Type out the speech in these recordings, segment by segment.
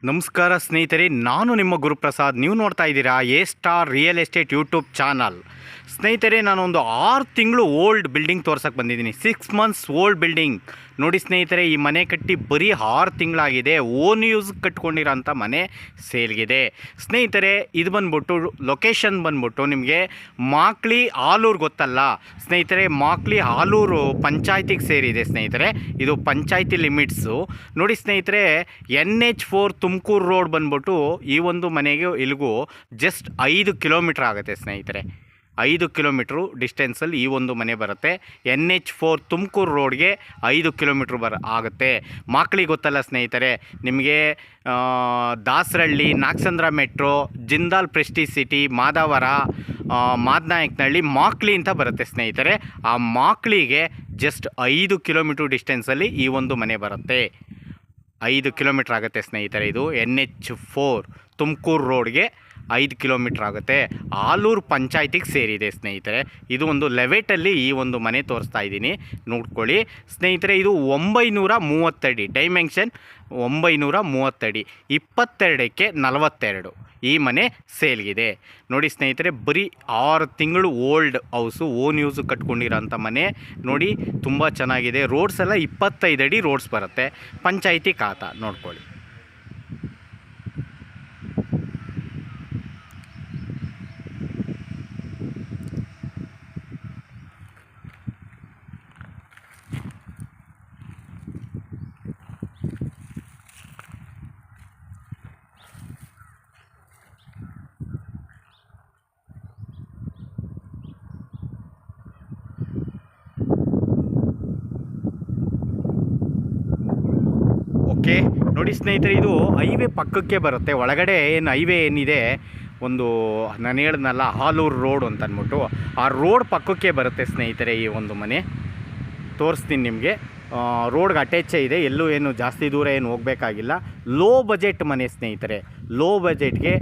ನಮಸ್ಕಾರ ಸ್ನೇಹಿತರೆ, ನಾನು ನಿಮ್ಮ ಗುರುಪ್ರಸಾದ್. ನೀವು ನೋಡ್ತಾ ಇದ್ದೀರಾ A star real estate YouTube channel. ಸ್ನೇಹಿತರೆ, ನಾನೊಂದು 6 ತಿಂಗಳು ಓಲ್ಡ್ ಬಿಲ್ಡಿಂಗ್ ತೋರ್ಸಕ್ಕೆ ಬಂದಿದ್ದೀನಿ. 6 ಮಂತ್ಸ್ ಓಲ್ಡ್ ಬಿಲ್ಡಿಂಗ್ ನೋಡಿ ಸ್ನೇಹಿತರೆ. ಈ ಮನೆ ಕಟ್ಟಿ ಬರೀ 6 ತಿಂಗಳಾಗಿದೆ. ಓನ್ ಯೂಸ್ ಕಟ್ಕೊಂಡಿರೋಂಥ ಮನೆ ಸೇಲ್ಗಿದೆ ಸ್ನೇಹಿತರೆ. ಇದು ಬಂದ್ಬಿಟ್ಟು ಲೊಕೇಶನ್ ಬಂದ್ಬಿಟ್ಟು ನಿಮಗೆ ಮಾಕ್ಲಿ ಆಲೂರು ಗೊತ್ತಲ್ಲ ಸ್ನೇಹಿತರೆ. ಮಾಕ್ಲಿ ಆಲೂರು ಪಂಚಾಯತಿಗೆ ಸೇರಿದೆ ಸ್ನೇಹಿತರೆ. ಇದು ಪಂಚಾಯತಿ ಲಿಮಿಟ್ಸು ನೋಡಿ ಸ್ನೇಹಿತರೆ. NH4 ತುಮಕೂರು ರೋಡ್ ಬಂದ್ಬಿಟ್ಟು ಈ ಒಂದು ಮನೆಗೆ ಇಲ್ಲಿಗೂ ಜಸ್ಟ್ 5 ಕಿಲೋಮೀಟ್ರ್ ಆಗುತ್ತೆ ಸ್ನೇಹಿತರೆ. 5 ಕಿಲೋಮೀಟ್ರು ಡಿಸ್ಟೆನ್ಸಲ್ಲಿ ಈ ಒಂದು ಮನೆ ಬರುತ್ತೆ. NH4 ತುಮಕೂರು ರೋಡ್ಗೆ 5 ಕಿಲೋಮೀಟ್ರ್ ಆಗುತ್ತೆ. ಮಾಕ್ಲಿ ಗೊತ್ತಲ್ಲ ಸ್ನೇಹಿತರೆ ನಿಮಗೆ. Dasarahalli, Nagasandra metro, Jindal Prestige City, Madavara, Madanayakanahalli, Makali ಅಂತ ಬರುತ್ತೆ ಸ್ನೇಹಿತರೆ. ಆ ಮಾಕ್ಲಿಗೆ ಜಸ್ಟ್ 5 ಕಿಲೋಮೀಟ್ರ್ ಡಿಸ್ಟೆನ್ಸಲ್ಲಿ ಈ ಒಂದು ಮನೆ ಬರುತ್ತೆ. 5 ಕಿಲೋಮೀಟ್ರ್ ಆಗುತ್ತೆ ಸ್ನೇಹಿತರೆ. ಇದು NH4 ತುಮಕೂರು ರೋಡ್ಗೆ 5 ಕಿಲೋಮೀಟ್ರ್ ಆಗುತ್ತೆ. ಆಲೂರು ಪಂಚಾಯತಿಗೆ ಸೇರಿದೆ ಸ್ನೇಹಿತರೆ. ಇದು ಒಂದು ಲೆವೆಟಲ್ಲಿ ಈ ಒಂದು ಮನೆ ತೋರಿಸ್ತಾ ಇದ್ದೀನಿ, ನೋಡ್ಕೊಳ್ಳಿ ಸ್ನೇಹಿತರೆ. ಇದು 930 ಅಡಿ ಡೈಮೆನ್ಷನ್, 930 ಅಡಿ, 22ಕ್ಕೆ 42 ಈ ಮನೆ ಸೇಲ್ಗಿದೆ ನೋಡಿ ಸ್ನೇಹಿತರೆ. ಬರೀ 6 ತಿಂಗಳು ಓಲ್ಡ್ ಹೌಸು, ಓನ್ ಯೂಸು ಕಟ್ಕೊಂಡಿರೋಂಥ ಮನೆ ನೋಡಿ. ತುಂಬ ಚೆನ್ನಾಗಿದೆ. ರೋಡ್ಸ್ ಎಲ್ಲ 25 ಅಡಿ ರೋಡ್ಸ್ ಬರುತ್ತೆ. ಪಂಚಾಯಿತಿ ಖಾತಾ ನೋಡ್ಕೊಳ್ಳಿ. ಓಕೆ ನೋಡಿ ಸ್ನೇಹಿತರೆ, ಇದು ಹೈವೇ ಪಕ್ಕಕ್ಕೆ ಬರುತ್ತೆ. ಒಳಗಡೆ ಏನು ಹೈವೇ ಏನಿದೆ, ಒಂದು ನಾನು ಹೇಳಿದ್ನಲ್ಲ ಆಲೂರು ರೋಡ್ ಅಂತ ಅಂದ್ಬಿಟ್ಟು, ಆ ರೋಡ್ ಪಕ್ಕಕ್ಕೆ ಬರುತ್ತೆ ಸ್ನೇಹಿತರೆ. ಈ ಒಂದು ಮನೆ ತೋರಿಸ್ತೀನಿ ನಿಮಗೆ. ರೋಡ್ಗೆ ಅಟ್ಯಾಚೇ ಇದೆ. ಎಲ್ಲೂ ಏನು ಜಾಸ್ತಿ ದೂರ ಏನು ಹೋಗಬೇಕಾಗಿಲ್ಲ. ಲೋ ಬಜೆಟ್ ಮನೆ ಸ್ನೇಹಿತರೆ. ಲೋ ಬಜೆಟ್ಗೆ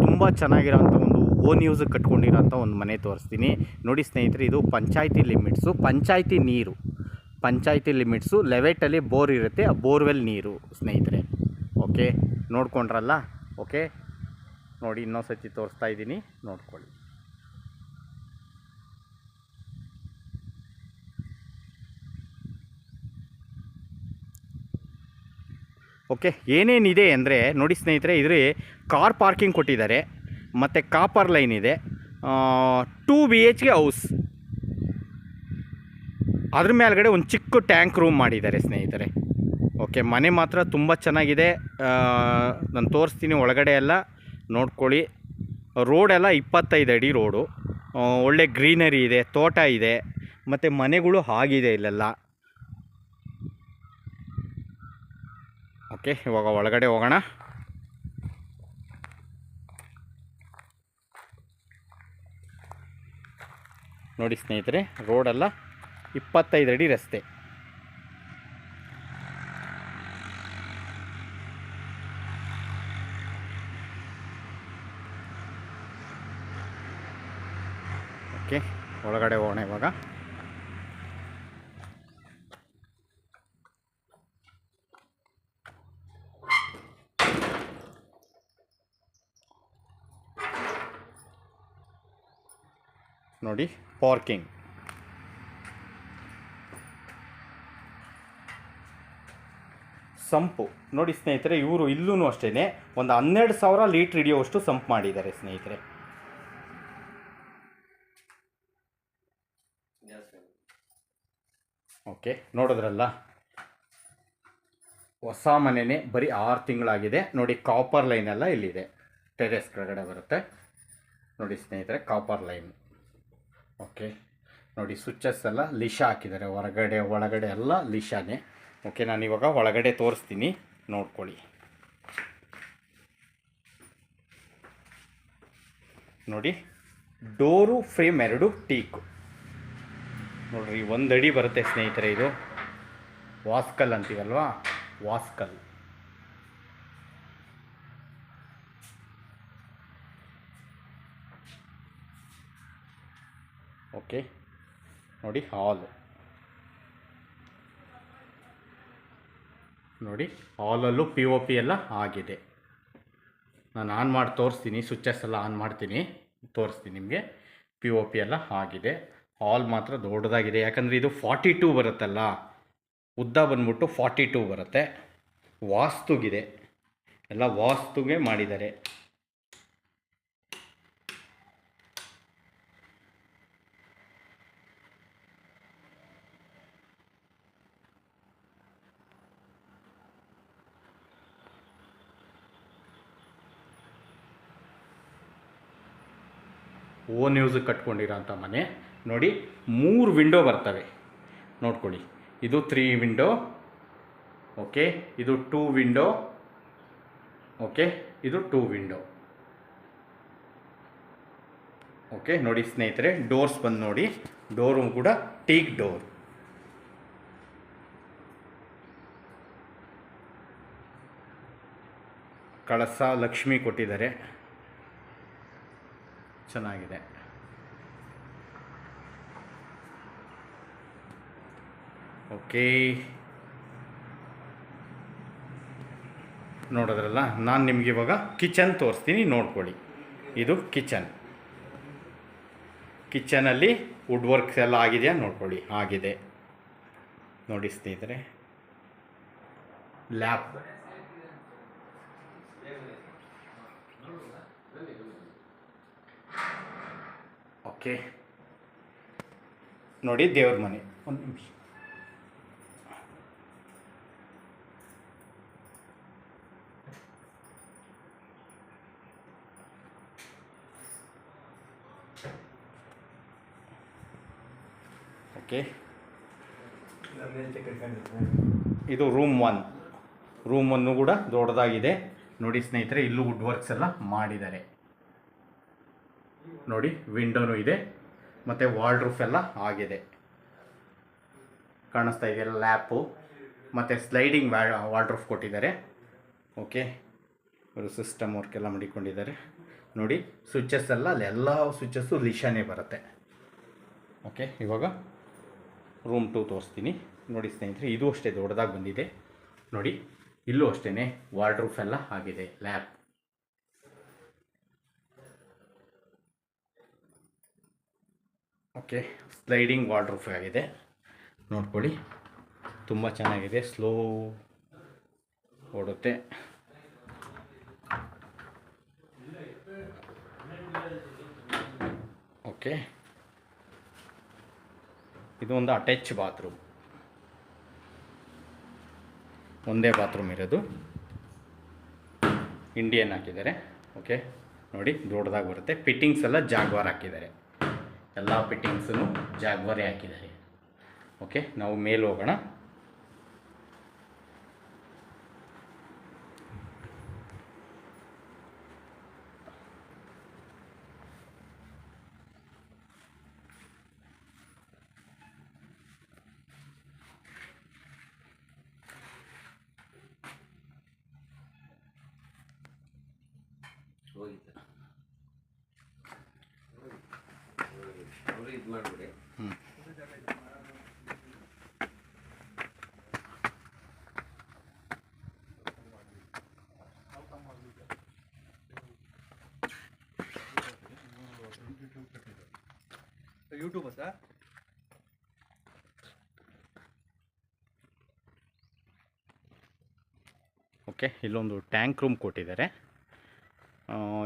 ತುಂಬ ಚೆನ್ನಾಗಿರೋಂಥ ಒಂದು ಓನ್ ಯೂಸ್ ಕಟ್ಕೊಂಡಿರೋಂಥ ಒಂದು ಮನೆ ತೋರಿಸ್ತೀನಿ ನೋಡಿ ಸ್ನೇಹಿತರೆ. ಇದು ಪಂಚಾಯಿತಿ ಲಿಮಿಟ್ಸು, ಪಂಚಾಯಿತಿ ನೀರು, ಪಂಚಾಯಿತಿ ಲಿಮಿಟ್ಸು. ಲೆವೆಟಲ್ಲಿ ಬೋರ್ ಇರುತ್ತೆ, ಆ ಬೋರ್ವೆಲ್ ನೀರು ಸ್ನೇಹಿತರೆ. ಓಕೆ ನೋಡ್ಕೊಂಡ್ರಲ್ಲ. ಓಕೆ ನೋಡಿ, ಇನ್ನೊಂದು ಸತಿ ತೋರಿಸ್ತಾ ಇದ್ದೀನಿ, ನೋಡ್ಕೊಳ್ಳಿ. ಓಕೆ ಏನೇನಿದೆ ಅಂದರೆ ನೋಡಿ ಸ್ನೇಹಿತರೆ, ಇದ್ರ ಕಾರ್ ಪಾರ್ಕಿಂಗ್ ಕೊಟ್ಟಿದ್ದಾರೆ, ಮತ್ತು ಕಾಪರ್ ಲೈನ್ ಇದೆ. 2 BHK ಹೌಸ್. ಅದ್ರ ಮೇಲ್ಗಡೆ ಒಂದು ಚಿಕ್ಕ ಟ್ಯಾಂಕ್ ರೂಮ್ ಮಾಡಿದ್ದಾರೆ ಸ್ನೇಹಿತರೆ. ಓಕೆ ಮನೆ ಮಾತ್ರ ತುಂಬ ಚೆನ್ನಾಗಿದೆ. ನಾನು ತೋರಿಸ್ತೀನಿ ಒಳಗಡೆ ಎಲ್ಲ ನೋಡ್ಕೊಳ್ಳಿ. ರೋಡೆಲ್ಲ 25 ಅಡಿ ರೋಡು. ಒಳ್ಳೆ ಗ್ರೀನರಿ ಇದೆ, ತೋಟ ಇದೆ, ಮತ್ತು ಮನೆಗಳು ಆಗಿದೆ ಇಲ್ಲೆಲ್ಲ. ಓಕೆ ಇವಾಗ ಒಳಗಡೆ ಹೋಗೋಣ. ನೋಡಿ ಸ್ನೇಹಿತರೆ, ರೋಡೆಲ್ಲ 25 ಅಡಿ ರಸ್ತೆ. ಓಕೆ ಒಳಗಡೆ ಹೋಗೋಣ ಇವಾಗ. ನೋಡಿ ಪಾರ್ಕಿಂಗ್. ಸಂಪು ನೋಡಿ ಸ್ನೇಹಿತರೆ, ಇವರು ಇಲ್ಲೂ ಅಷ್ಟೇ ಒಂದು 12,000 ಲೀಟ್ರ್ ಹಿಡಿಯುವಷ್ಟು ಸಂಪ್ ಮಾಡಿದ್ದಾರೆ ಸ್ನೇಹಿತರೆ. ಓಕೆ ನೋಡಿದ್ರಲ್ಲ, ಹೊಸ ಮನೆಯೇ, ಬರೀ 6 ತಿಂಗಳಾಗಿದೆ ನೋಡಿ. ಕಾಪರ್ ಲೈನ್ ಎಲ್ಲ ಇಲ್ಲಿದೆ, ಟೆರೆಸ್ ಕೆಳಗಡೆ ಬರುತ್ತೆ ನೋಡಿ ಸ್ನೇಹಿತರೆ, ಕಾಪರ್ ಲೈನ್. ಓಕೆ ನೋಡಿ, ಸ್ವಿಚಸ್ ಎಲ್ಲ ಲಿಶಾ ಹಾಕಿದ್ದಾರೆ. ಹೊರಗಡೆ ಒಳಗಡೆ ಎಲ್ಲ ಲಿಶಾನೇ. ಓಕೆ ನಾನು ಇವಾಗ ಒಳಗಡೆ ತೋರಿಸ್ತೀನಿ, ನೋಡ್ಕೊಳ್ಳಿ. ನೋಡಿ ಡೋರು ಫ್ರೇಮ್ 2 ಟೀಕು ನೋಡ್ರಿ. 1 ಅಡಿ ಬರುತ್ತೆ ಸ್ನೇಹಿತರೆ. ಇದು ವಾಸ್ಕಲ್ ಅಂತೀವಲ್ವಾ, ವಾಸ್ಕಲ್. ಓಕೆ ನೋಡಿ ಹಾಲ್ ನೋಡಿ, ಹಾಲಲ್ಲೂ POP ಎಲ್ಲ ಆಗಿದೆ. ನಾನು ಆನ್ ಮಾಡಿ ತೋರಿಸ್ತೀನಿ, ಸ್ವಿಚಸ್ ಎಲ್ಲ ಆನ್ ಮಾಡ್ತೀನಿ, ತೋರಿಸ್ತೀನಿ ನಿಮಗೆ. ಪಿ ಒ ಪಿ ಎಲ್ಲ ಆಗಿದೆ. ಹಾಲ್ ಮಾತ್ರ ದೊಡ್ಡದಾಗಿದೆ, ಯಾಕಂದರೆ ಇದು 42 ಬರುತ್ತಲ್ಲ, ಉದ್ದ ಬಂದ್ಬಿಟ್ಟು 42 ಬರುತ್ತೆ. ವಾಸ್ತುಗಿದೆ, ಎಲ್ಲ ವಾಸ್ತುಗೆ ಮಾಡಿದ್ದಾರೆ. ಓನ್ ಯೂಸ್ ಕಟ್ಕೊಂಡಿರೋಂಥ ಮನೆ ನೋಡಿ. 3 ವಿಂಡೋ ಬರ್ತವೆ ನೋಡ್ಕೊಳ್ಳಿ. ಇದು 3 ವಿಂಡೋ, ಓಕೆ. ಇದು 2 ವಿಂಡೋ, ಓಕೆ. ಇದು 2 ವಿಂಡೋ, ಓಕೆ. ನೋಡಿ ಸ್ನೇಹಿತರೆ, ಡೋರ್ಸ್ ಬಂದು ನೋಡಿ, ಡೋರು ಕೂಡ ಟೀಕ್ ಡೋರ್. ಕಳಸ ಲಕ್ಷ್ಮಿ ಕೊಟ್ಟಿದ್ದಾರೆ, ಚೆನ್ನಾಗಿದೆ. ಓಕೆ, ನೋಡಿದ್ರಲ್ಲ. ನಾನು ನಿಮಗೆ ಇವಾಗ ಕಿಚನ್ ತೋರಿಸ್ತೀನಿ, ನೋಡ್ಕೊಳ್ಳಿ. ಇದು ಕಿಚನಲ್ಲಿ ವುಡ್ ವರ್ಕ್ಸ್ ಎಲ್ಲ ಆಗಿದೆಯಾ ನೋಡ್ಕೊಳ್ಳಿ. ಆಗಿದೆ ನೋಡಿ ಸ್ನೇಹಿತರೆ. ಲ್ಯಾಪ್, ಓಕೆ. ನೋಡಿ ದೇವ್ರ ಮನೆ. ಒಂದು ನಿಮಿಷ, ಓಕೆ. ಇದು ರೂಮ್ 1. ರೂಮ್ 1 ಕೂಡ ದೊಡ್ಡದಾಗಿದೆ ನೋಡಿ ಸ್ನೇಹಿತರೆ. ಇಲ್ಲೂ ವುಡ್ ವರ್ಕ್ಸ್ ಎಲ್ಲ ಮಾಡಿದ್ದಾರೆ ನೋಡಿ. ವಿಂಡೋನು ಇದೆ, ಮತ್ತು ವಾಲ್ಡ್ರೂಫ್ ಎಲ್ಲ ಆಗಿದೆ, ಕಾಣಿಸ್ತಾ ಇದೆಯಲ್ಲ. ಲ್ಯಾಪು ಮತ್ತು ಸ್ಲೈಡಿಂಗ್ ವಾಲ್ಡ್ರೂಫ್ ಕೊಟ್ಟಿದ್ದಾರೆ, ಓಕೆ. ಅವರು ಸಿಸ್ಟಮ್ ವರ್ಕ್ ಎಲ್ಲ ಮಾಡಿಕೊಂಡಿದ್ದಾರೆ ನೋಡಿ. ಸ್ವಿಚಸ್ ಎಲ್ಲ ಅಲ್ಲೆಲ್ಲ ಸ್ವಿಚಸ್ಸು ಲಿಶಾನೇ ಬರುತ್ತೆ, ಓಕೆ. ಇವಾಗ ರೂಮ್ 2 ತೋರಿಸ್ತೀನಿ ನೋಡಿ ಸ್ನೇಹಿತರೆ. ಇದು ಅಷ್ಟೇ ದೊಡ್ಡದಾಗಿ ಬಂದಿದೆ ನೋಡಿ. ಇಲ್ಲೂ ಅಷ್ಟೇ ವಾರ್ಡ್ರೂಫ್ ಎಲ್ಲ ಆಗಿದೆ. ಲ್ಯಾಪ್, ಓಕೆ. ಸ್ಲೈಡಿಂಗ್ ವಾರ್ಡ್ರೂಫ್ ಆಗಿದೆ ನೋಡ್ಕೊಳ್ಳಿ, ತುಂಬ ಚೆನ್ನಾಗಿದೆ. ಸ್ಲೋ ಓಡುತ್ತೆ, ಓಕೆ. ಇದು ಒಂದು ಅಟ್ಯಾಚ್ ಬಾತ್ರೂಮ್, ಒಂದೇ ಬಾತ್ರೂಮ್ ಇರೋದು. ಇಂಡಿಯನ್ ಹಾಕಿದ್ದಾರೆ, ಓಕೆ. ನೋಡಿ ದೊಡ್ಡದಾಗಿ ಬರುತ್ತೆ. ಫಿಟ್ಟಿಂಗ್ಸ್ ಎಲ್ಲ ಜಾಗ್ವಾರ್ ಹಾಕಿದ್ದಾರೆ, ಎಲ್ಲ ಫಿಟ್ಟಿಂಗ್ಸೂ ಜಾಗ್ವಾರೇ ಹಾಕಿದ್ದಾರೆ, ಓಕೆ. ನಾವು ಮೇಲೆ ಹೋಗೋಣ. ಇದು ಮಾಡಿಬಿಡಿ. YouTube sir. ಓಕೆ. ಇಲ್ಲೊಂದು ಟ್ಯಾಂಕ್ ರೂಮ್ ಕೊಟ್ಟಿದ್ದಾರೆ.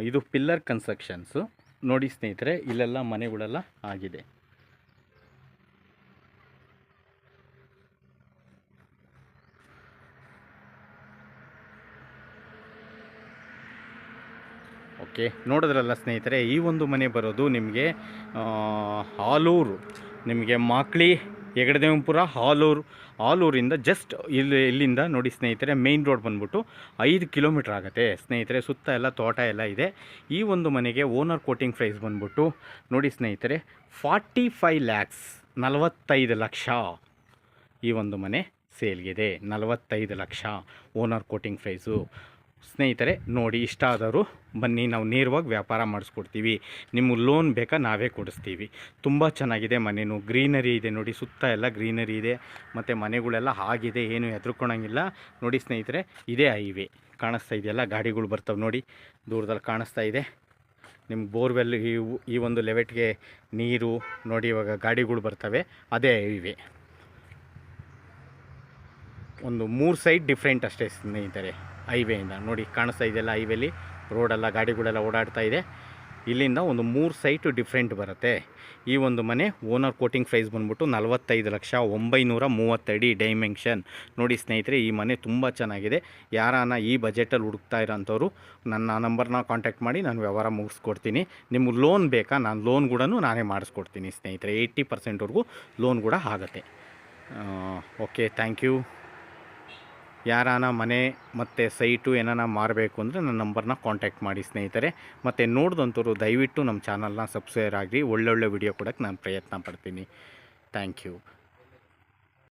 ಇದು ಪಿಲ್ಲರ್ ಕನ್ಸ್ಟ್ರಕ್ಷನ್ಸು ನೋಡಿ ಸ್ನೇಹಿತರೆ. ಇಲ್ಲೆಲ್ಲ ಮನೆಗಳೆಲ್ಲ ಆಗಿದೆ, ಓಕೆ. ನೋಡಿದ್ರಲ್ಲ ಸ್ನೇಹಿತರೆ, ಈ ಒಂದು ಮನೆ ಬರೋದು ನಿಮಗೆ ಆಲೂರು, ನಿಮಗೆ ಮಾಕ್ಳಿ ಹೆಗಡೆದೇವಪುರ ಆಲೂರಿಂದ ಜಸ್ಟ್ ಇಲ್ಲಿಂದ ನೋಡಿ ಸ್ನೇಹಿತರೆ, ಮೇಯ್ನ್ ರೋಡ್ ಬಂದ್ಬಿಟ್ಟು 5 ಕಿಲೋಮೀಟ್ರ್ ಆಗುತ್ತೆ ಸ್ನೇಹಿತರೆ. ಸುತ್ತ ಎಲ್ಲ ತೋಟ ಎಲ್ಲ ಇದೆ. ಈ ಒಂದು ಮನೆಗೆ ಓನರ್ ಕೋಟಿಂಗ್ ಪ್ರೈಸ್ ಬಂದ್ಬಿಟ್ಟು ನೋಡಿ ಸ್ನೇಹಿತರೆ 45 ಲ್ಯಾಕ್ಸ್, 45 ಲಕ್ಷ. ಈ ಒಂದು ಮನೆ ಸೇಲ್ಗಿದೆ, 45 ಲಕ್ಷ ಓನರ್ ಕೋಟಿಂಗ್ ಪ್ರೈಸು. ಸ್ನೇಹಿತರೆ ನೋಡಿ, ಇಷ್ಟ ಆದವರು ಬನ್ನಿ, ನಾವು ನೇರವಾಗಿ ವ್ಯಾಪಾರ ಮಾಡಿಸ್ಕೊಡ್ತೀವಿ. ನಿಮಗೆ ಲೋನ್ ಬೇಕಾ ನಾವೇ ಕೊಡಿಸ್ತೀವಿ. ತುಂಬ ಚೆನ್ನಾಗಿದೆ ಮನೆಯೂ, ಗ್ರೀನರಿ ಇದೆ ನೋಡಿ, ಸುತ್ತ ಎಲ್ಲ ಗ್ರೀನರಿ ಇದೆ ಮತ್ತು ಮನೆಗಳೆಲ್ಲ ಆಗಿದೆ, ಏನು ಹೆದರ್ಕೊಳಂಗಿಲ್ಲ. ನೋಡಿ ಸ್ನೇಹಿತರೆ, ಇದೇ ಹೈವೇ ಕಾಣಿಸ್ತಾ ಇದೆಯಲ್ಲ, ಗಾಡಿಗಳು ಬರ್ತವೆ ನೋಡಿ, ದೂರದಲ್ಲಿ ಕಾಣಿಸ್ತಾ ಇದೆ ನಿಮ್ಗೆ. ಬೋರ್ವೆಲ್ ಈ ಒಂದು ಲೆವೆಟ್ಗೆ ನೀರು ನೋಡಿ, ಇವಾಗ ಗಾಡಿಗಳು ಬರ್ತವೆ, ಅದೇ ಹೈವೇ. ಒಂದು 3 ಸೈಡ್ ಡಿಫ್ರೆಂಟ್ ಅಷ್ಟೇ ಸ್ನೇಹಿತರೆ ಹೈವೇಯಿಂದ. ನೋಡಿ ಕಾಣಿಸ್ತಾ ಇದೆಯಲ್ಲ, ಹೈವೇಲಿ ರೋಡೆಲ್ಲ ಗಾಡಿಗಳೆಲ್ಲ ಓಡಾಡ್ತಾ ಇದೆ. ಇಲ್ಲಿಂದ ಒಂದು 3 ಸೈಟು ಡಿಫ್ರೆಂಟ್ ಬರುತ್ತೆ. ಈ ಒಂದು ಮನೆ ಓನರ್ ಕೋಟಿಂಗ್ ಪ್ರೈಸ್ ಬಂದ್ಬಿಟ್ಟು 45,930 ಅಡಿ ಡೈಮೆನ್ಷನ್. ನೋಡಿ ಸ್ನೇಹಿತರೆ, ಈ ಮನೆ ತುಂಬ ಚೆನ್ನಾಗಿದೆ. ಯಾರಾನ ಈ ಬಜೆಟಲ್ಲಿ ಹುಡುಕ್ತಾ ಇರೋಂಥವ್ರು ನನ್ನ ನಂಬರ್ನ ಕಾಂಟ್ಯಾಕ್ಟ್ ಮಾಡಿ, ನಾನು ವ್ಯವಹಾರ ಮುಗಿಸ್ಕೊಡ್ತೀನಿ. ನಿಮಗೆ ಲೋನ್ ಬೇಕಾ, ನಾನು ಲೋನ್ ಕೂಡ ನಾನೇ ಮಾಡಿಸ್ಕೊಡ್ತೀನಿ ಸ್ನೇಹಿತರೆ. 80%ವರೆಗೂ ಲೋನ್ ಕೂಡ ಆಗುತ್ತೆ. Okay, thank you. ಯಾರಾನ ಮನೆ ಮತ್ತು ಸೈಟು ಏನಾನ ಮಾರಬೇಕು ಅಂದರೆ ನನ್ನ ನಂಬರ್ನ ಕಾಂಟ್ಯಾಕ್ಟ್ ಮಾಡಿ ಸ್ನೇಹಿತರೆ. ಮತ್ತು ನೋಡಿದಂಥವ್ರು ದಯವಿಟ್ಟು ನಮ್ಮ ಚಾನಲ್ನ ಸಬ್ಸ್ಕ್ರೈಬ್ ಆಗಿ, ಒಳ್ಳೊಳ್ಳೆ ವಿಡಿಯೋ ಕೊಡೋಕ್ಕೆ ನಾನು ಪ್ರಯತ್ನ ಪಡ್ತೀನಿ. Thank you.